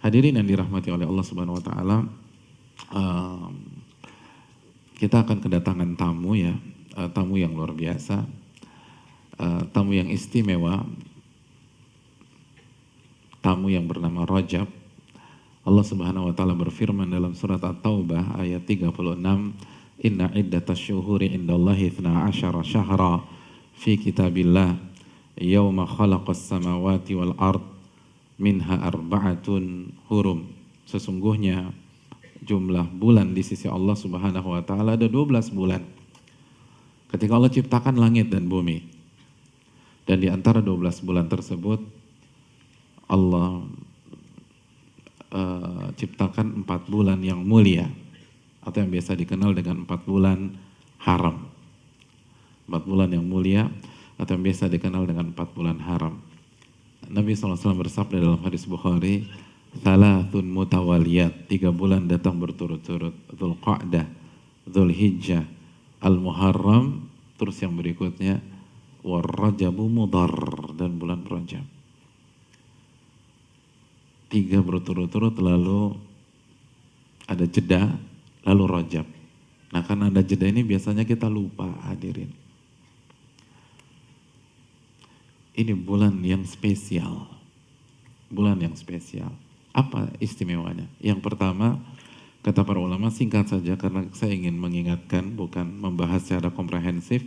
Hadirin yang dirahmati oleh Allah Subhanahu wa taala, kita akan kedatangan tamu ya, tamu yang luar biasa, tamu yang istimewa, tamu yang bernama Rajab. Allah Subhanahu wa taala berfirman dalam surat At-Taubah ayat 36, "Inna iddatasy syuhuri indallahi 12 syahra fi kitabillah yauma khalaqas samawati wal ard minha arba'atun hurum." Sesungguhnya jumlah bulan di sisi Allah Subhanahu wa taala ada 12 bulan. Ketika Allah ciptakan langit dan bumi. Dan di antara 12 bulan tersebut Allah ciptakan 4 bulan yang mulia atau yang biasa dikenal dengan 4 bulan haram. 4 bulan yang mulia atau yang biasa dikenal dengan 4 bulan haram. Nabi SAW bersabda dalam hadis Bukhari, "Thalathun mutawaliyat", 3 bulan datang berturut-turut, Dzulqa'dah, Dzulhijjah, Al-Muharram, terus yang berikutnya War-Rajabu Mudhar, dan bulan Rajab. 3 berturut-turut, lalu ada jeda, lalu Rajab. Nah, karena ada jeda ini biasanya kita lupa, hadirin. Ini bulan yang spesial. Bulan yang spesial. Apa istimewanya? Yang pertama, kata para ulama, singkat saja karena saya ingin mengingatkan, bukan membahas secara komprehensif.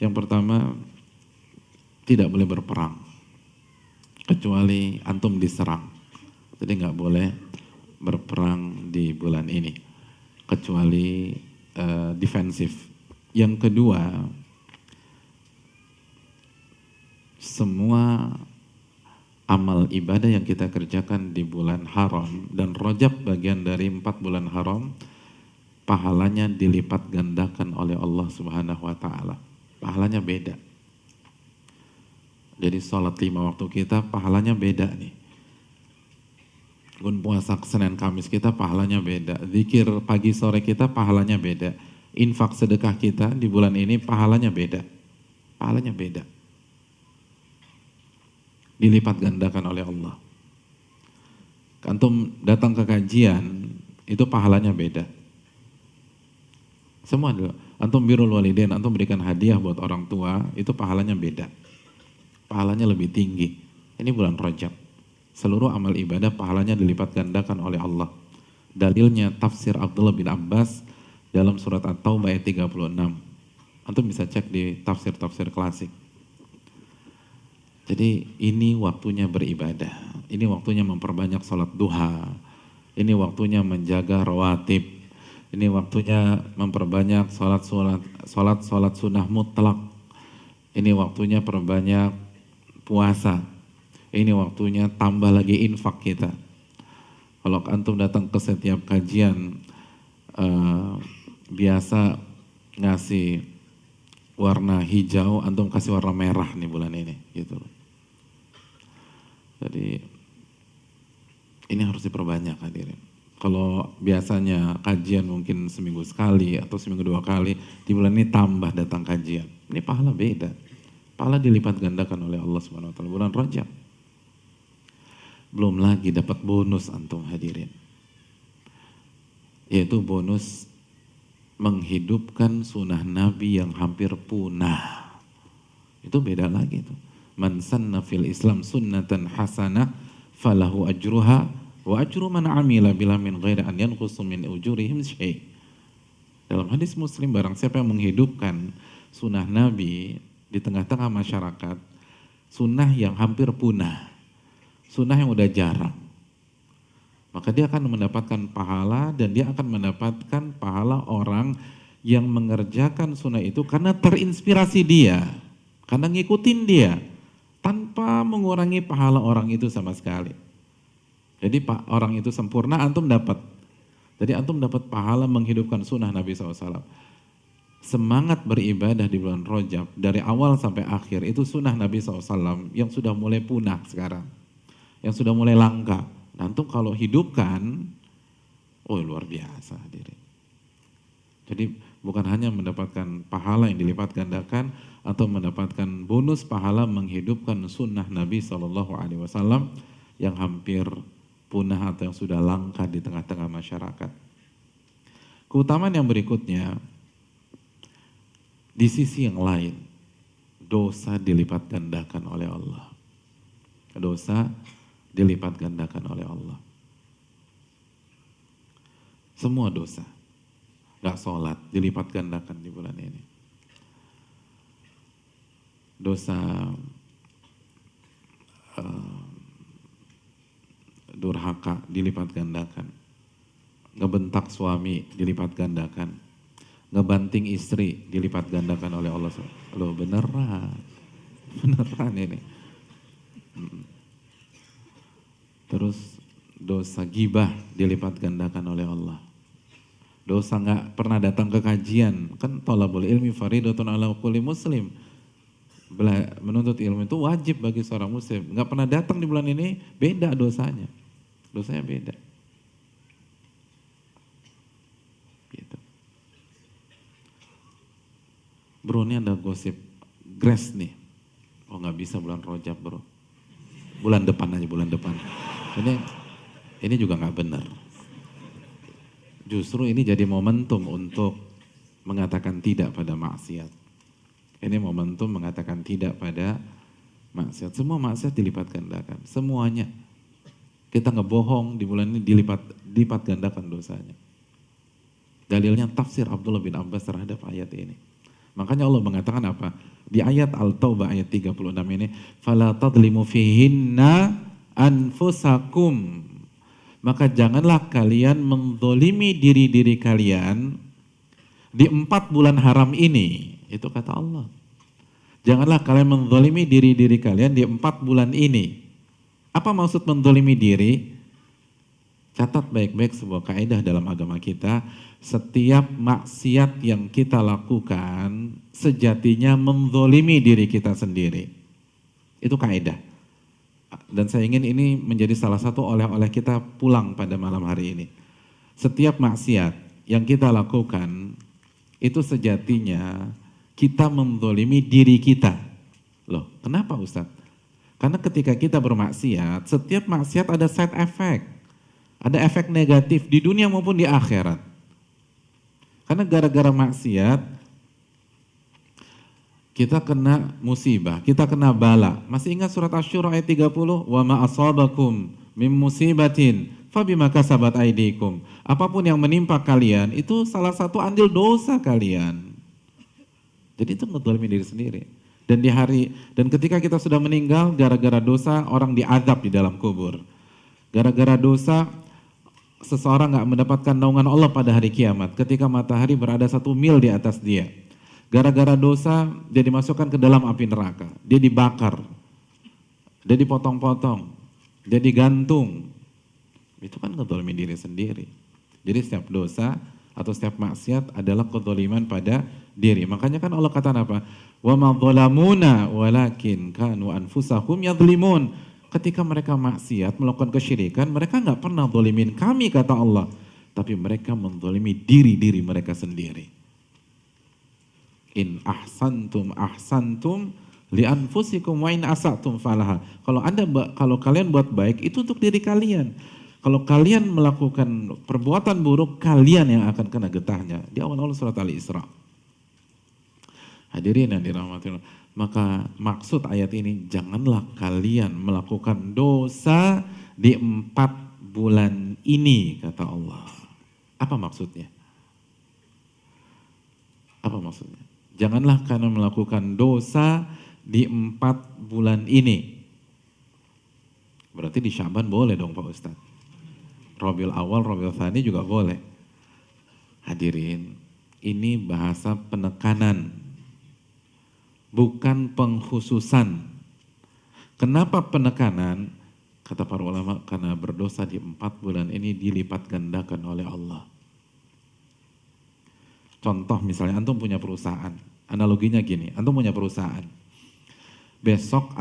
Yang pertama, tidak boleh berperang. Kecuali antum diserang. Jadi nggak boleh berperang di bulan ini. Kecuali defensif. Yang kedua, semua amal ibadah yang kita kerjakan di bulan haram, dan Rajab bagian dari 4 bulan haram, pahalanya dilipat gandakan oleh Allah Subhanahu wa taala. Pahalanya beda. Jadi sholat 5 waktu kita pahalanya beda nih. Puasa Senin Kamis kita pahalanya beda. Zikir pagi sore kita pahalanya beda. Infak sedekah kita di bulan ini pahalanya beda. Pahalanya beda. Dilipat gandakan oleh Allah. Antum datang ke kajian, itu pahalanya beda. Semua dulu. Antum birrul walidain, antum berikan hadiah buat orang tua, itu pahalanya beda. Pahalanya lebih tinggi. Ini bulan Rajab. Seluruh amal ibadah pahalanya dilipat gandakan oleh Allah. Dalilnya tafsir Abdullah bin Abbas dalam surat At-Taubah ayat 36. Antum bisa cek di tafsir-tafsir klasik. Jadi ini waktunya beribadah. Ini waktunya memperbanyak sholat duha. Ini waktunya menjaga rawatib. Ini waktunya memperbanyak sholat sunnah mutlak. Ini waktunya perbanyak puasa. Ini waktunya tambah lagi infak kita. Kalau antum datang ke setiap kajian, biasa ngasih warna hijau, antum kasih warna merah nih bulan ini, gitu. Jadi ini harus diperbanyak, hadirin. Kalau biasanya kajian mungkin seminggu sekali atau seminggu 2 kali, di bulan ini tambah datang kajian. Ini pahala beda. Pahala dilipat gandakan oleh Allah Subhanahu wa taala bulan Rajab. Belum lagi dapat bonus antum, hadirin. Yaitu bonus menghidupkan sunnah Nabi yang hampir punah. Itu beda lagi tuh. Man sanna fil Islam sunnatan hasanah falahu ajruha wa ajru man amila bila min ghairi an yanqusu min ujurihim syai'. Dalam hadis Muslim, barang siapa yang menghidupkan sunnah Nabi di tengah-tengah masyarakat, sunnah yang hampir punah, sunnah yang udah jarang, maka dia akan mendapatkan pahala, dan dia akan mendapatkan pahala orang yang mengerjakan sunnah itu karena terinspirasi dia, karena ngikutin dia, tanpa mengurangi pahala orang itu sama sekali. Jadi orang itu sempurna, antum dapat. Jadi antum dapat pahala menghidupkan sunnah Nabi SAW. Semangat beribadah di bulan Rajab dari awal sampai akhir itu sunnah Nabi SAW yang sudah mulai punah sekarang, yang sudah mulai langka. Antum kalau hidupkan, oh luar biasa, hadirin. Jadi bukan hanya mendapatkan pahala yang dilipat gandakan atau mendapatkan bonus pahala menghidupkan sunnah Nabi SAW yang hampir punah atau yang sudah langka di tengah-tengah masyarakat. Keutamaan yang berikutnya, di sisi yang lain, dosa dilipat gandakan oleh Allah. Dosa dilipat gandakan oleh Allah. Semua dosa, gak sholat, dilipat gandakan di bulan ini. Dosa durhaka dilipat gandakan. Ngebentak suami dilipat gandakan. Ngebanting istri dilipat gandakan oleh Allah. Loh beneran ini. Terus dosa gibah dilipat gandakan oleh Allah. Dosa nggak pernah datang ke kajian, kan thalabul ilmi faridatun ala kulli muslim. Menuntut ilmu itu wajib bagi seorang muslim. Nggak pernah datang di bulan ini, beda dosanya. Dosanya beda. Gitu. Bro, ini ada gosip Grace nih. Oh nggak bisa bulan Rajab bro. Bulan depan aja, bulan depan. Ini juga nggak benar. Justru ini jadi momentum untuk mengatakan tidak pada maksiat. Ini momentum mengatakan tidak pada maksiat. Semua maksiat dilipat gandakan, semuanya. Kita ngebohong di bulan ini dilipat gandakan dosanya. Dalilnya tafsir Abdullah bin Abbas terhadap ayat ini. Makanya Allah mengatakan apa? Di ayat Al-Taubah ayat 36 ini, "Fala tadlimu fihinna anfusakum." Maka janganlah kalian menzolimi diri-diri kalian di 4 bulan haram ini. Itu kata Allah. Janganlah kalian menzolimi diri-diri kalian di 4 bulan ini. Apa maksud menzolimi diri? Catat baik-baik sebuah kaidah dalam agama kita. Setiap maksiat yang kita lakukan sejatinya menzolimi diri kita sendiri. Itu kaidah. Dan saya ingin ini menjadi salah satu oleh-oleh kita pulang pada malam hari ini. Setiap maksiat yang kita lakukan itu sejatinya kita menzolimi diri kita. Loh, kenapa Ustaz? Karena ketika kita bermaksiat, setiap maksiat ada side effect. Ada efek negatif di dunia maupun di akhirat. Karena gara-gara maksiat, kita kena musibah, kita kena bala. Masih ingat surat Asy-Syura ayat 30? Wa ma asabakum mim musibatin fabima kasabat aydikum. Apapun yang menimpa kalian, itu salah satu andil dosa kalian. Jadi itu ngedzalimin diri sendiri. Dan ketika kita sudah meninggal, gara-gara dosa orang diazab di dalam kubur. Gara-gara dosa seseorang gak mendapatkan naungan Allah pada hari kiamat ketika matahari berada 1 mil di atas dia. Gara-gara dosa dia dimasukkan ke dalam api neraka, dia dibakar, dia dipotong-potong, dia digantung. Itu kan ngedzalimin diri sendiri. Jadi setiap dosa atau setiap maksiat adalah kezaliman pada diri. Makanya kan Allah kata apa? Wa ma dhalamuna walakin kanu anfusahum yadhlimun. Ketika mereka maksiat, melakukan kesyirikan, mereka nggak pernah zalimin kami, kata Allah. Tapi mereka menzalimi diri-diri mereka sendiri. In ahsantum li anfusikum wa in asatum falaha. Kalau kalian buat baik, itu untuk diri kalian. Kalau kalian melakukan perbuatan buruk, kalian yang akan kena getahnya. Di awal-awal surat Al-Isra. Hadirin yang dirahmati Allah. Maka maksud ayat ini, janganlah kalian melakukan dosa di 4 bulan ini, kata Allah. Apa maksudnya? Apa maksudnya? Janganlah kalian melakukan dosa di 4 bulan ini. Berarti di Syaban boleh dong Pak Ustadz. Rabiul Awal, Rabiul Tsani juga boleh. Hadirin, ini bahasa penekanan, bukan pengkhususan. Kenapa penekanan? Kata para ulama, karena berdosa di 4 bulan ini dilipat gandakan oleh Allah. Contoh misalnya, antum punya perusahaan. Analoginya gini, antum punya perusahaan. Besok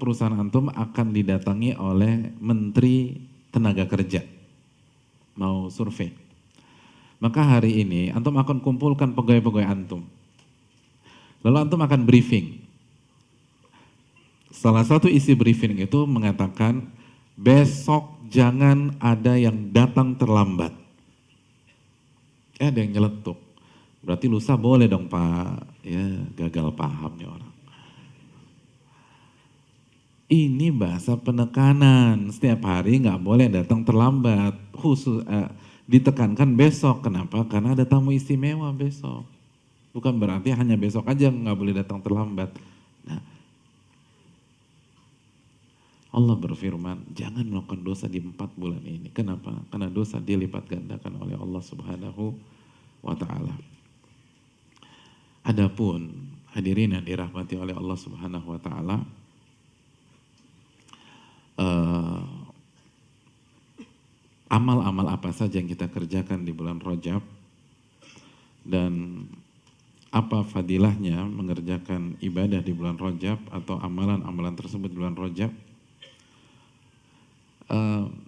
perusahaan antum akan didatangi oleh Menteri Tenaga Kerja. Mau survei. Maka hari ini antum akan kumpulkan pegawai-pegawai antum. Lalu antum akan briefing. Salah satu isi briefing itu mengatakan besok jangan ada yang datang terlambat. Ada yang nyeletuk. Berarti lusa boleh dong Pak. Ya gagal paham nih orang. Ini bahasa penekanan. Setiap hari nggak boleh datang terlambat. Khusus ditekankan besok. Kenapa? Karena ada tamu istimewa besok. Bukan berarti hanya besok aja nggak boleh datang terlambat. Nah, Allah berfirman, jangan melakukan dosa di 4 bulan ini. Kenapa? Karena dosa dilipat gandakan oleh Allah Subhanahu wa ta'ala. Adapun hadirin yang dirahmati oleh Allah Subhanahu wa ta'ala, amal-amal apa saja yang kita kerjakan di bulan Rajab dan apa fadilahnya mengerjakan ibadah di bulan Rajab atau amalan-amalan tersebut di bulan Rajab.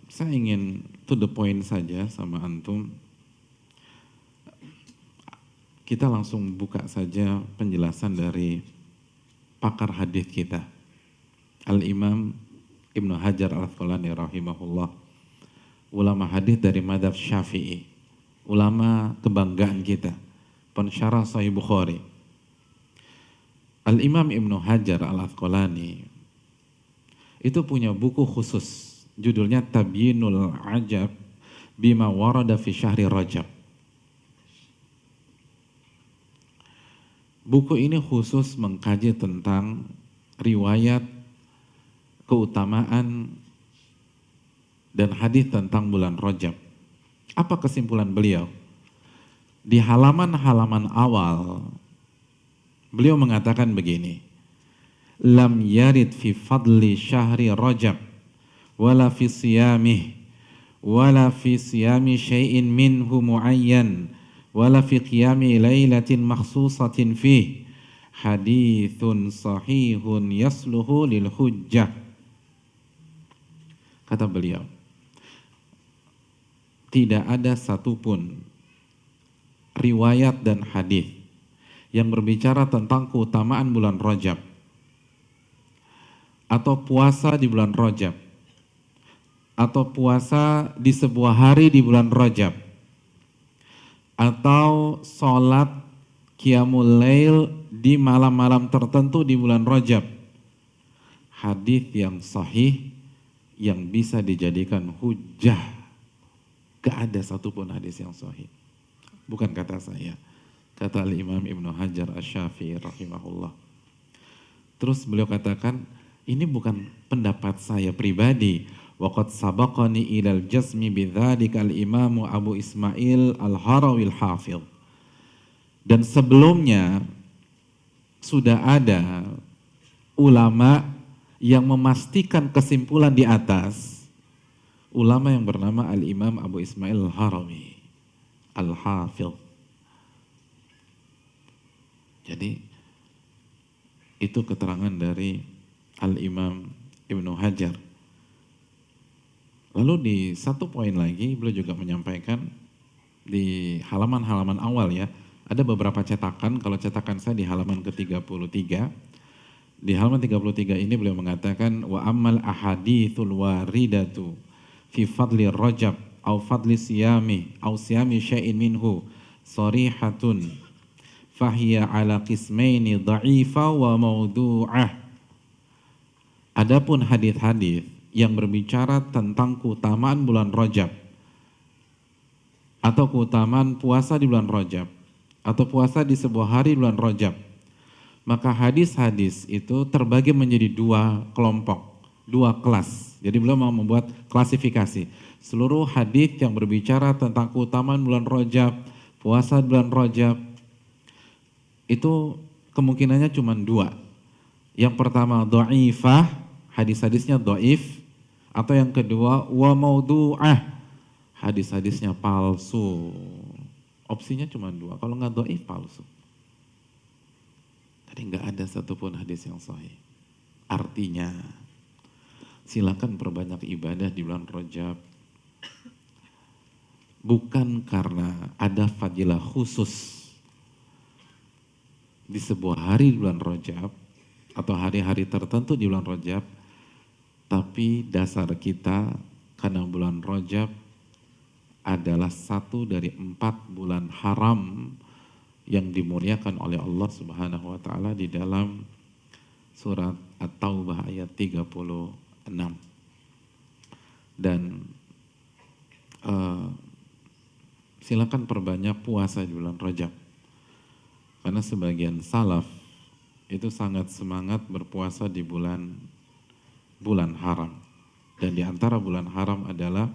Saya ingin to the point saja sama antum. Kita langsung buka saja penjelasan dari pakar hadis kita, Al-Imam Ibnu Hajar Al-Asqalani rahimahullah, ulama hadis dari mazhab Syafi'i, ulama kebanggaan kita, pensyarah Sahih Bukhari. Al-Imam Ibnu Hajar Al-Asqalani itu punya buku khusus, judulnya Tabyinul Ajab Bima Warada fi Syahri Rajab. Buku ini khusus mengkaji tentang riwayat, keutamaan, dan hadis tentang bulan Rajab. Apa kesimpulan beliau? Di halaman-halaman awal, beliau mengatakan begini, Lam yarid fi fadli syahri Rajab, wala fi siyamih, wala fi siyami syai'in minhu muayyan, wala fi qiyami lailatin makhsusatin fih, hadithun sahihun yasluhu lil hujjah. Kata beliau, tidak ada satupun riwayat dan hadis yang berbicara tentang keutamaan bulan Rajab atau puasa di bulan Rajab atau puasa di sebuah hari di bulan Rajab atau sholat qiyamul lail di malam-malam tertentu di bulan Rajab, hadis yang sahih yang bisa dijadikan hujjah. Gak ada satupun hadis yang sahih. Bukan kata saya, kata Al-Imam Ibnu Hajar Asy-Syafi'i rahimahullah. Terus beliau katakan, ini bukan pendapat saya pribadi. Waqad sabaqani ilal jazmi bidzalika al-Imam Abu Ismail Al-Harawi Al-Hafidh. Dan sebelumnya sudah ada ulama yang memastikan kesimpulan di atas, ulama yang bernama Al-Imam Abu Ismail Al-Harawi Al-Hafidh. Jadi itu keterangan dari Al-Imam Ibnu Hajar. Lalu di satu poin lagi beliau juga menyampaikan di halaman-halaman awal ya, ada beberapa cetakan. Kalau cetakan saya di halaman ke-33, di halaman 33 ini beliau mengatakan, wa ammal ahadithul waridatu fi fadli Rajab au fadli siyami au siyami syai'in minhu sarihatun fahiya ala qismaini dha'ifa wa maudu'ah. Adapun hadis-hadis yang berbicara tentang keutamaan bulan Rajab atau keutamaan puasa di bulan Rajab atau puasa di sebuah hari bulan Rajab, maka hadis-hadis itu terbagi menjadi 2 kelompok, 2 kelas. Jadi beliau mau membuat klasifikasi. Seluruh hadis yang berbicara tentang keutamaan bulan Rajab, puasa bulan Rajab, itu kemungkinannya cuma 2. Yang pertama dhaifah, hadis-hadisnya dhaif, atau yang kedua wa maudu'ah, hadis-hadisnya palsu. Opsinya cuma 2, kalau nggak dhaif palsu. Jadi nggak ada satupun hadis yang sahih. Artinya, silakan perbanyak ibadah di bulan Rajab. Bukan karena ada fadilah khusus di sebuah hari di bulan Rajab atau hari-hari tertentu di bulan Rajab, tapi dasar kita Karena bulan Rajab adalah satu dari 4 bulan haram yang dimuliakan oleh Allah Subhanahu wa taala di dalam surat At-Taubah ayat 36. Dan silakan perbanyak puasa di bulan Rajab. Karena sebagian salaf itu sangat semangat berpuasa di bulan haram. Dan di antara bulan haram adalah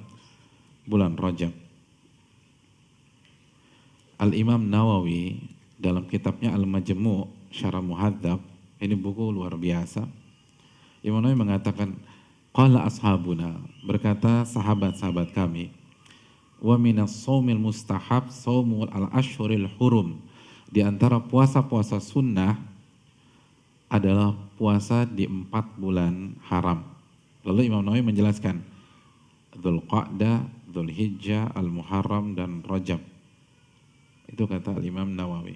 bulan Rajab. Al-Imam Nawawi dalam kitabnya Al-Majmu' Syarah Muhadzab, ini buku luar biasa. Imam Nawawi mengatakan, qala ashabuna, berkata sahabat-sahabat kami, wa minas shaumil mustahab shaumul al-ashhuril hurum. Di antara puasa-puasa sunnah adalah puasa di 4 bulan haram. Lalu Imam Nawawi menjelaskan Dzulqa'dah, Dzulhijjah, Al-Muharram dan Rajab. Itu kata Imam Nawawi.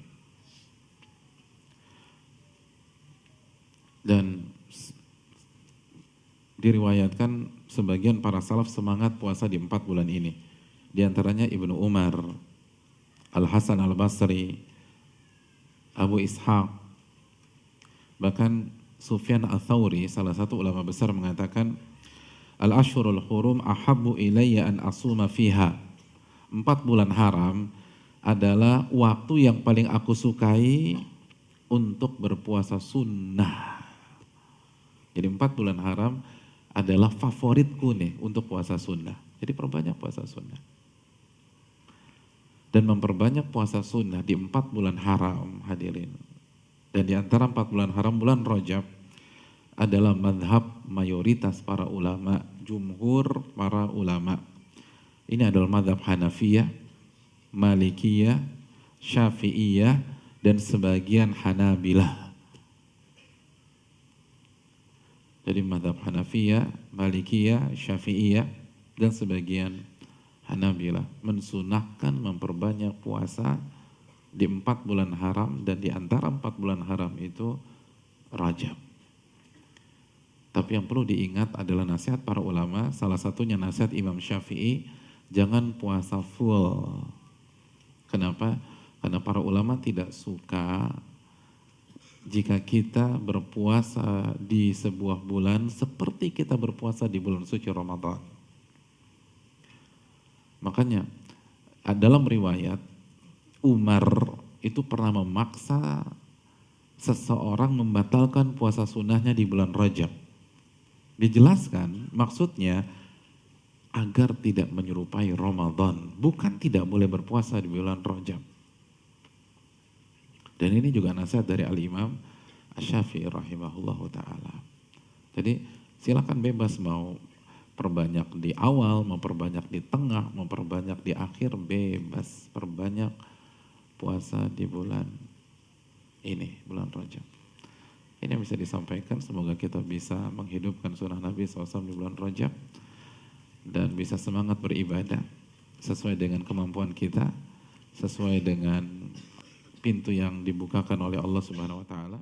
Dan diriwayatkan sebagian para salaf semangat puasa di 4 bulan ini. Di antaranya Ibnu Umar, Al-Hasan Al-Basri, Abu Ishaq, bahkan Sufyan Ats-Tsauri, salah satu ulama besar, mengatakan Al-Ashhurul Hurum ahabbu ilayya an asuma fiha. 4 bulan haram adalah waktu yang paling aku sukai untuk berpuasa sunnah. Jadi 4 bulan haram adalah favoritku nih untuk puasa sunnah. Jadi perbanyak puasa sunnah. Dan memperbanyak puasa sunnah di 4 bulan haram, hadirin. Dan di antara 4 bulan haram, bulan Rajab adalah madhab mayoritas para ulama, jumhur para ulama. Ini adalah madhab Hanafiyah, Malikiyah, Syafi'iyah, dan sebagian Hanabilah. Jadi madhab Hanafiyah, Malikiyah, Syafi'iyah, dan sebagian Hanabilah mensunahkan memperbanyak puasa di 4 bulan haram, dan di antara 4 bulan haram itu Rajab. Tapi yang perlu diingat adalah nasihat para ulama, salah satunya nasihat Imam Syafi'i, jangan puasa full. Kenapa? Karena para ulama tidak suka jika kita berpuasa di sebuah bulan seperti kita berpuasa di bulan suci Ramadan. Makanya dalam riwayat Umar itu pernah memaksa seseorang membatalkan puasa sunnahnya di bulan Rajab. Dijelaskan maksudnya agar tidak menyerupai Ramadan, bukan tidak boleh berpuasa di bulan Rajab. Dan ini juga nasihat dari Al-Imam Asy-Syafi'i rahimahullahu ta'ala. Jadi silakan bebas mau perbanyak di awal, mau perbanyak di tengah, mau perbanyak di akhir, bebas. Perbanyak puasa di bulan ini, bulan Rajab. Ini yang bisa disampaikan, semoga kita bisa menghidupkan sunnah Nabi SAW di bulan Rajab dan bisa semangat beribadah sesuai dengan kemampuan kita, sesuai dengan pintu yang dibukakan oleh Allah Subhanahu wa taala.